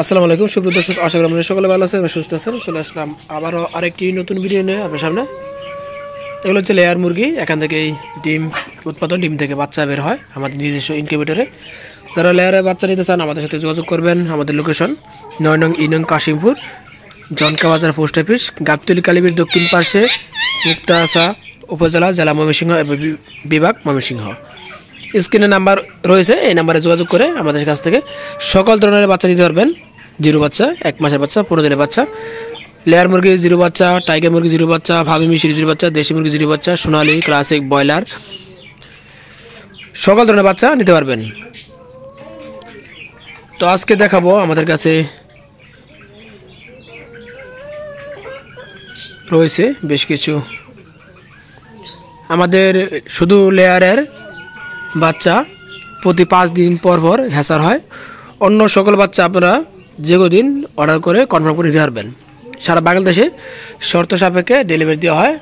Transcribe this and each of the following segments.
আসসালামু আলাইকুম সুপ্রিয় দর্শক, আশা করি আপনারা সকলে ভালো আছেন এবং সুস্থ আছেন। চলে আসলাম আবারও আরেকটি নতুন ভিডিও নিয়ে আপনার সামনে। এগুলো হচ্ছে লেয়ার মুরগি। এখান থেকে ডিম উৎপাদন, ডিম থেকে বাচ্চা বের হয় আমাদের নিজস্ব ইনকিউবেটরে। যারা লেয়ারে বাচ্চা নিতে চান আমাদের সাথে যোগাযোগ করবেন। আমাদের লোকেশন ৯ নং ই নং কাশিমপুর, জনকা বাজার পোস্ট অফিস, গাবতলী কালীবীর দক্ষিণ পাশে, মুক্তাগাছা উপজেলা, জেলা ময়মনসিংহ এবং বিভাগ ময়মনসিংহ। স্ক্রিনে নাম্বার রয়েছে, এই নাম্বারে যোগাযোগ করে আমাদের কাছ থেকে সকল ধরনের বাচ্চা নিতে পারবেন। জিরো বাচ্চা, 1 মাসের বাচ্চা, 15 দিনের বাচ্চা, লেয়ার মুরগি জিরো বাচ্চা, টাইগার মুরগি জিরো বাচ্চা, ভাবি মিশরি জিরো বাচ্চা, দেশি মুরগি জিরো বাচ্চা, সোনালী, ক্লাসিক, ব্রয়লার, সকল ধরনের বাচ্চা নিতে পারবেন। তো আজকে দেখাবো আমাদের কাছে রয়েছে বেশ কিছু। আমাদের শুধু লেয়ারের বাচ্চা প্রতি 5 দিন পর পর হ্যাচার হয়। অন্য সকল বাচ্চা আপনারা যে দিন অর্ডার করে কনফার্ম করে দিতে পারবেন। সারা বাংলাদেশে শর্ত সাপেক্ষে ডেলিভারি দেওয়া হয়।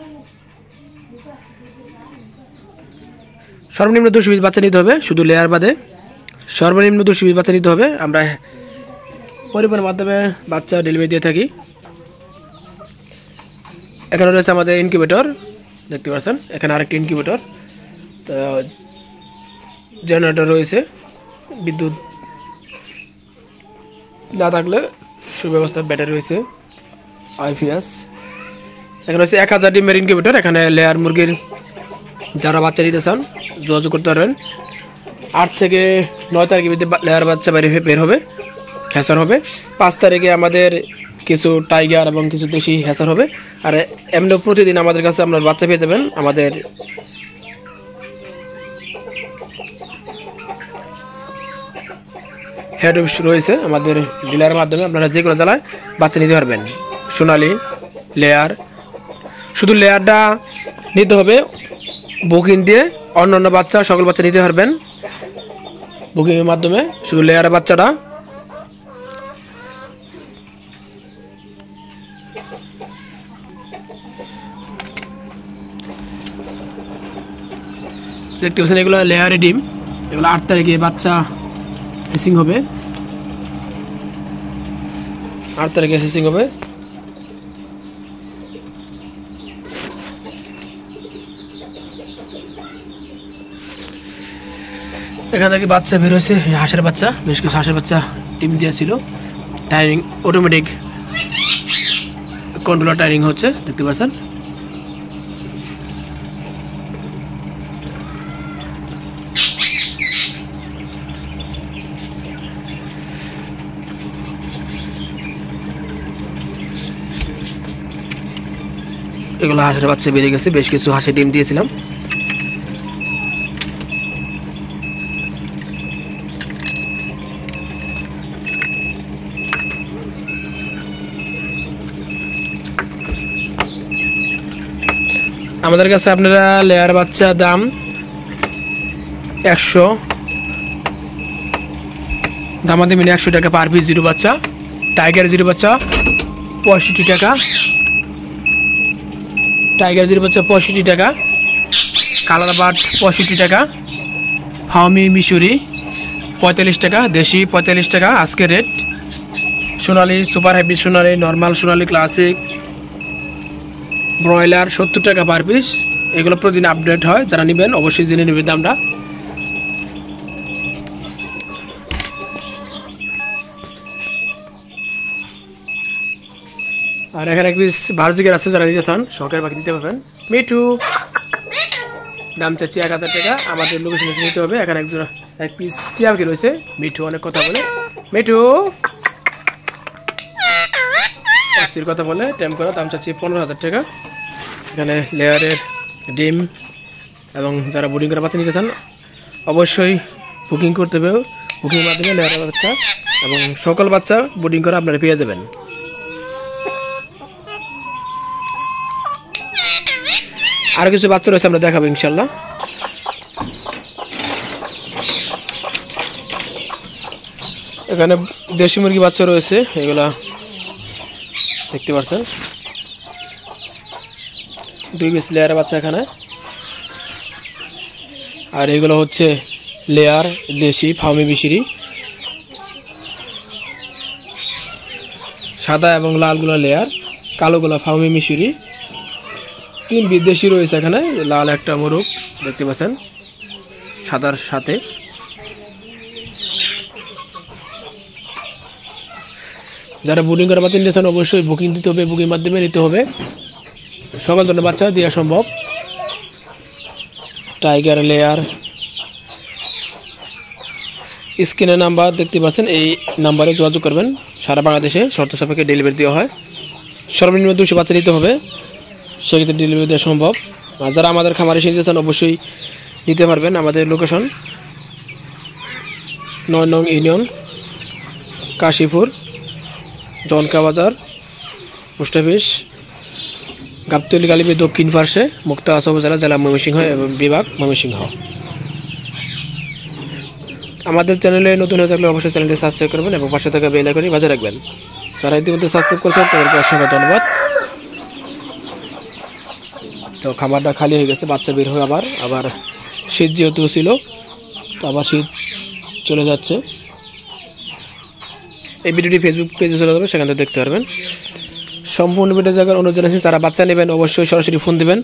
সর্বনিম্ন 200 পিস বাচ্চা নিতে হবে, শুধু লেয়ার বাদে সর্বনিম্ন 200 পিস বাচ্চা নিতে হবে। আমরা পরিবহনের মাধ্যমে বাচ্চা ডেলিভারি দিয়ে থাকি। এখানে রয়েছে আমাদের ইনকিউবেটর, দেখতে পাচ্ছেন এখানে আরেকটি ইনকিউবেটর। তো জেনারেটর রয়েছে, বিদ্যুৎ না থাকলে সুব্যবস্থা ব্যাটারি রয়েছে, আইপিএস। এখানে রয়েছে 1000 ডিমের ইনকিউবেটর। এখানে লেয়ার মুরগির যারা বাচ্চা নিতে চান যোগাযোগ করতে পারবেন। 8 থেকে 9 তারিখের মধ্যে লেয়ার বাচ্চা বের হবে, হ্যাচার হবে। 5 তারিখে আমাদের কিছু টাইগার এবং কিছু দেশি হ্যাচার হবে। আর এমনি প্রতিদিন আমাদের কাছে আপনার বাচ্চা পেয়ে যাবেন। আমাদের হেড অফিস রয়েছে, আমাদের ডিলারের মাধ্যমে আপনারা যে কোনো জেলায় বাচ্চা নিতে পারবেন। সোনালি, লেয়ার, শুধু লেয়ারটা নিতে হবে বুকিং দিয়ে। অন্যান্য বাচ্চা সকল বাচ্চা নিতে পারবেন বুকিংয়ের মাধ্যমে, শুধু লেয়ারের বাচ্চাটা। দেখতে পাচ্ছেন এগুলো লেয়ারে ডিম। এগুলো 8 তারিখে বাচ্চা হেসিং হবে, 8 তারিখে হেসিং হবে। এখান থেকে বাচ্চা বের হয়েছে, হাঁসের বাচ্চা, বেশ কিছু হাঁসের বাচ্চা ডিম দিয়েছিল। টাইমিং অটোমেটিক কন্ট্রোলার টাইমিং হচ্ছে, দেখতে পাচ্ছেন। এগুলো হাঁসের বাচ্চা বেরিয়ে গেছে, বেশ কিছু হাঁসের ডিম দিয়েছিলাম। আমাদের কাছে আপনারা লেয়ার বাচ্চা দাম 100, দামাদি মিলে 100 টাকা পার পিস জিরো বাচ্চা। টাইগার জিরো বাচ্চা 65 টাকা, টাইগার জিরো বাচ্চা 65 টাকা, কালার বার্ড 65 টাকা, ফাউমি মিশরি 45 টাকা, দেশি 45 টাকা আজকে রেট। সোনালি, সুপার হাইব্রিড সোনালি, নর্মাল সোনালি, ক্লাসিক, ব্রয়লার 70 টাকা পার পিস। এগুলো প্রতিদিন আপডেট হয়, যারা নেবেন অবশ্যই জেনে নেবেন দামটা। আর এখানে এক পিস ভার্জিকের আছে, যারা নিতে চান শখের পাখি দিতে পারবেন। মিঠু দাম চাচ্ছি 1000 টাকা, আমাদের লোকেশনে নিতে হবে। এখানে এক পিস টিয়া পাখি রয়েছে, মিঠু অনেক কথা বলে, মিঠু অস্থির কথা বলে, টাইম করা, দাম চাচ্ছি 15000 টাকা। এখানে লেয়ারের ডিম এবং যারা বোর্ডিং করে বাচ্চা নিতে চান অবশ্যই বুকিং করতে হবে। বুকিংয়ের মাধ্যমে লেয়ারের বাচ্চা এবং সকল বাচ্চা বোর্ডিং করে আপনারা পেয়ে যাবেন। আরও কিছু বাচ্চা রয়েছে, আমরা দেখাবো ইনশাল্লাহ। এখানে দেশি মুরগি বাচ্চা রয়েছে, এগুলা দেখতে পাচ্ছেন 2 পিস লেয়ারের বাচ্চা এখানে। আর এগুলো হচ্ছে লেয়ার, দেশি, ফার্মি মিশরি। সাদা এবং লালগুলো লেয়ার, কালোগুলো ফার্মি মিশরি। 3 বিদেশি রয়েছে এখানে। লাল একটা মোরগ দেখতে পাচ্ছেন সাদার সাথে। যারা বুকিং করার বাতিল নিয়েছেন অবশ্যই বুকিং দিতে হবে, বুকিং মাধ্যমে নিতে হবে। সকল ধরনের বাচ্চা দেওয়া সম্ভব। টাইগার লেয়ার, স্ক্রিনে নাম্বার দেখতে পাচ্ছেন, এই নাম্বারে যোগাযোগ করবেন। সারা বাংলাদেশে শর্ত সাপেক্ষে ডেলিভারি দেওয়া হয়। সর্বনিম্ন 200 বাচ্চা নিতে হবে, সেক্ষেত্রে ডেলিভারি দেওয়া সম্ভব। আর যারা আমাদের খামারে এসে নিতে চান অবশ্যই নিতে পারবেন। আমাদের লোকেশন 9 নং ইউনিয়ন, কাশীপুর, জনকা বাজার, পোস্ট অফিস, গাবতলী গালিবের দক্ষিণ পার্শ্বে, মুক্তাগাছা উপজেলা, জেলা ময়মনসিংহ এবং বিভাগ ময়মনসিংহ। আমাদের চ্যানেলে নতুন হয়ে থাকলে অবশ্যই চ্যানেলটি সাবস্ক্রাইব করবেন এবং পাশে থাকা বেল আইকনটি বাজিয়ে রাখবেন। যারা ইতিমধ্যে সাবস্ক্রাইব করেছেন তাদেরকে অসংখ্য ধন্যবাদ। তো খামারটা খালি হয়ে গেছে, বাচ্চা বের হয়ে আবার শীত যেহেতু ছিল, তো আবার শীত চলে যাচ্ছে। এই ভিডিওটি ফেসবুক পেজে চলে যাবে, সেখান থেকে দেখতে পারবেন। সম্পূর্ণ ভিডিও দেখার অনুরোধ জানাচ্ছি। যারা বাচ্চা নেবেন অবশ্যই সরাসরি ফোন দিবেন।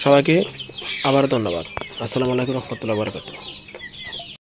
সবাইকে আবার ধন্যবাদ। আসসালামু আলাইকুম ওয়া রাহমাতুল্লাহি ওয়া বারাকাতুহু।